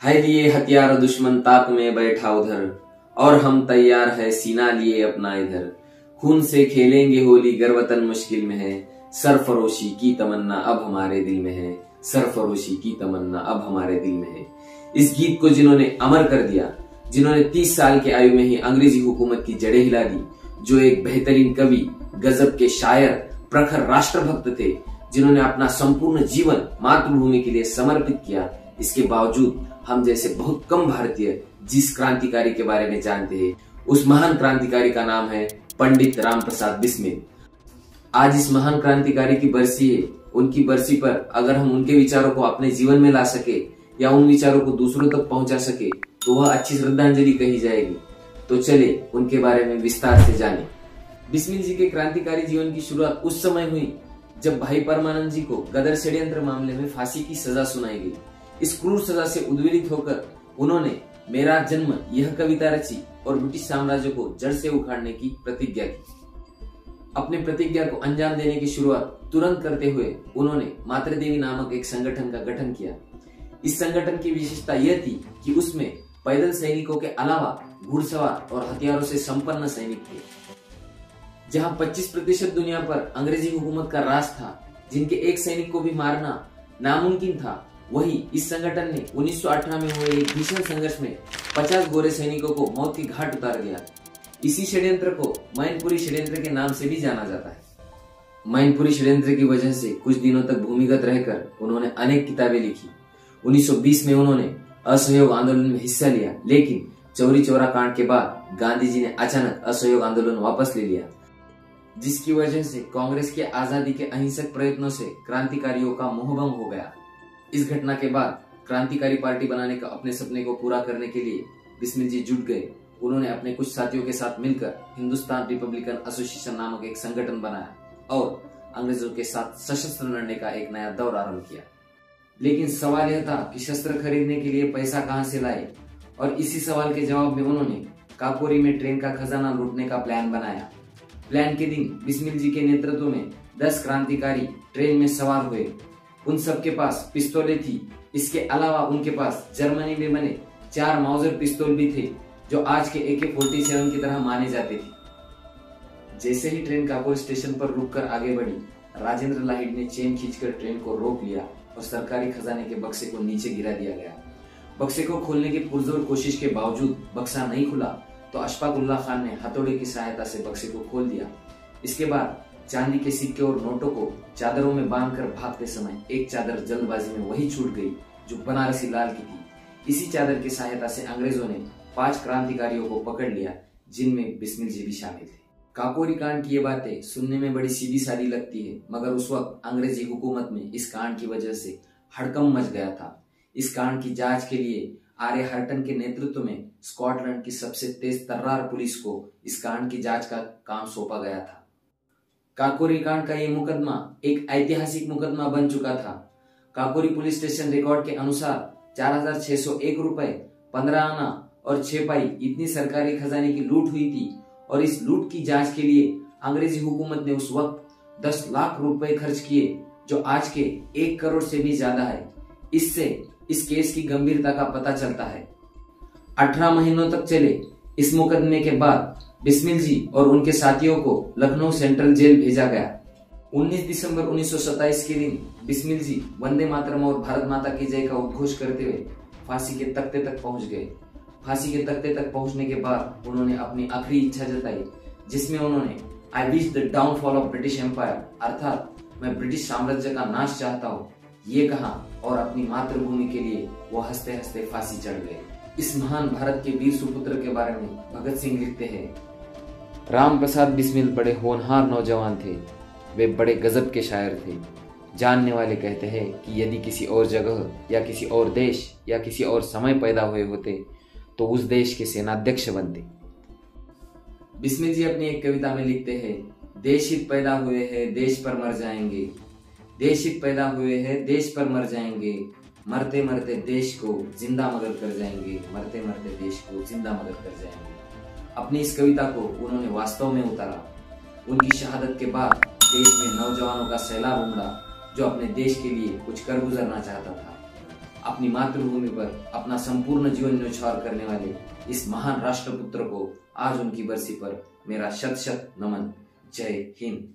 है लिए हथियार दुश्मन ताक में बैठा उधर, और हम तैयार है सीना लिए अपना इधर। खून से खेलेंगे होली गर वतन मुश्किल में है, सरफरोशी की तमन्ना अब हमारे दिल में है, सरफरोशी की तमन्ना अब हमारे दिल में है। इस गीत को जिन्होंने अमर कर दिया, जिन्होंने 30 साल की आयु में ही अंग्रेजी हुकूमत की जड़ें हिला दी, जो एक बेहतरीन कवि, गजब के शायर, प्रखर राष्ट्रभक्त थे, जिन्होंने अपना संपूर्ण जीवन मातृभूमि के लिए समर्पित किया, इसके बावजूद हम जैसे बहुत कम भारतीय जिस क्रांतिकारी के बारे में जानते हैं, उस महान क्रांतिकारी का नाम है पंडित राम प्रसाद बिस्मिल। आज इस महान क्रांतिकारी की बरसी है। उनकी बरसी पर अगर हम उनके विचारों को अपने जीवन में ला सके या उन विचारों को दूसरों तक पहुंचा सके तो वह अच्छी श्रद्धांजलि कही जाएगी। तो चले उनके बारे में विस्तार से जाने। बिस्मिल जी के क्रांतिकारी जीवन की शुरुआत उस समय हुई जब भाई परमानंद जी को गदर षड्यंत्र मामले में फांसी की सजा सुनाई गई। इस क्रूर सजा से उद्वेलित होकर उन्होंने मेरा जन्म यह कविता रची और ब्रिटिश साम्राज्य को जड़ से उखाड़ने की प्रतिज्ञा की। अपने प्रतिज्ञा को अंजाम देने की शुरुआत तुरंत करते हुए उन्होंने मातृदेवी नामक एक संगठन का गठन किया। इस संगठन की विशेषता यह थी कि उसमें पैदल सैनिकों के अलावा घुड़सवार और हथियारों से संपन्न सैनिक थे। जहां 25% दुनिया पर अंग्रेजी हुकूमत का राज था, जिनके एक सैनिक को भी मारना नामुमकिन था, वही इस संगठन ने 1918 में हुए एक भीषण संघर्ष में 50 गोरे सैनिकों को मौत की घाट उतार दिया। इसी षड्यंत्र को मैनपुरी षड्यंत्र के नाम से भी जाना जाता है। मैनपुरी षड्यंत्र की वजह से कुछ दिनों तक भूमिगत रहकर उन्होंने अनेक किताबें लिखी। 1920 में उन्होंने असहयोग आंदोलन में हिस्सा लिया, लेकिन चौरी चौरा कांड के बाद गांधी जी ने अचानक असहयोग आंदोलन वापस ले लिया, जिसकी वजह से कांग्रेस के आजादी के अहिंसक प्रयत्नों से क्रांतिकारियों का मोहभंग हो गया। इस घटना के बाद क्रांतिकारी पार्टी बनाने का अपने सपने को पूरा करने के लिए बिस्मिल जी जुट गए। उन्होंने अपने कुछ साथियों के साथ मिलकर हिंदुस्तान रिपब्लिकन एसोसिएशन नामक एक संगठन बनाया और अंग्रेजों के साथ सशस्त्र लड़ने का एक नया दौर आरंभ किया। लेकिन सवाल यह था कि शस्त्र खरीदने के लिए पैसा कहां से लाए, और इसी सवाल के जवाब में उन्होंने काकोरी में ट्रेन का खजाना लूटने का प्लान बनाया। प्लान के दिन बिस्मिल जी के नेतृत्व में 10 क्रांतिकारी ट्रेन में सवार हुए। उन सबके पास पिस्तौलें थी। इसके अलावा उनके पास जर्मनी में बने 4 माउजर पिस्तौल भी थे, जो आज के AK-47 की तरह माने जाते थे। जैसे ही ट्रेन काकोरी स्टेशन पर रुककर आगे बढ़ी, राजेंद्र लाहिड़ी ने चेन खींचकर ट्रेन को रोक लिया और सरकारी खजाने के बक्से को नीचे गिरा दिया गया। बक्से को खोलने की पुरजोर कोशिश के बावजूद बक्सा नहीं खुला, तो अशफाक उल्लाह खान ने हथौड़े की सहायता से बक्से को खोल दिया। इसके बाद चांदी के सिक्के और नोटों को चादरों में बांधकर भागते समय एक चादर जल्दबाजी में वही छूट गई जो बनारसी लाल की थी। इसी चादर की सहायता से अंग्रेजों ने 5 क्रांतिकारियों को पकड़ लिया, जिनमें बिस्मिल जी भी शामिल थे। काकोरी कांड की ये बातें सुनने में बड़ी सीधी सादी लगती है, मगर उस वक्त अंग्रेजी हुकूमत में इस कांड की वजह से हड़कंप मच गया था। इस कांड की जांच के लिए आर्य हर्टन के नेतृत्व में स्कॉटलैंड की सबसे तेज तर्रार पुलिस को इस कांड की जांच का काम सौंपा गया था। काकोरी कांड का ये मुकदमा एक ऐतिहासिक मुकदमा बन चुका था। काकोरी पुलिस स्टेशन रिकॉर्ड के अनुसार 4601 रुपए, 15 आना और 6 पाई इतनी सरकारी खजाने की लूट हुई थी, और इस लूट की जांच के लिए अंग्रेजी हुकूमत ने उस वक्त 10 लाख रुपए खर्च किए, जो आज के 1 करोड़ से भी ज्यादा है। इससे इस केस की गंभीरता का पता चलता है। 18 महीनों तक चले इस मुकदमे के बाद बिस्मिल जी और उनके साथियों को लखनऊ सेंट्रल जेल भेजा गया। 19 दिसंबर 1927 के दिन बिस्मिल जी वंदे मातरम और भारत माता की जय का उद्घोष करते हुए फांसी के तख्ते तक पहुंच गए। फांसी के तख्ते तक पहुंचने के बाद उन्होंने अपनी आखिरी इच्छा जताई, जिसमें उन्होंने I wish the downfall of British Empire, अर्थात मैं ब्रिटिश साम्राज्य का नाश चाहता हूँ, ये कहा और अपनी मातृभूमि के लिए वो हंसते हंसते फांसी चढ़ गए। इस महान भारत के वीर सुपुत्र के बारे में भगत सिंह लिखते हैं, राम प्रसाद बिस्मिल बड़े होनहार नौजवान थे। वे बड़े गजब के शायर थे। जानने वाले कहते हैं कि यदि किसी और जगह या किसी और देश या किसी और समय पैदा हुए होते तो उस देश के सेनाध्यक्ष बनते। बिस्मिल जी अपनी एक कविता में लिखते हैं, देश हित पैदा हुए हैं देश पर मर जाएंगे, देश हित पैदा हुए हैं देश पर मर जाएंगे, मरते मरते देश को जिंदा मगर कर जाएंगे, मरते मरते देश को जिंदा मगर कर जाएंगे। अपनी इस कविता को उन्होंने वास्तव में उतारा। उनकी शहादत के बाद देश में नौजवानों का सैलाब उमड़ा, जो अपने देश के लिए कुछ कर गुजरना चाहता था। अपनी मातृभूमि पर अपना संपूर्ण जीवन न्यौछावर करने वाले इस महान राष्ट्रपुत्र को आज उनकी बरसी पर मेरा शत शत नमन। जय हिंद।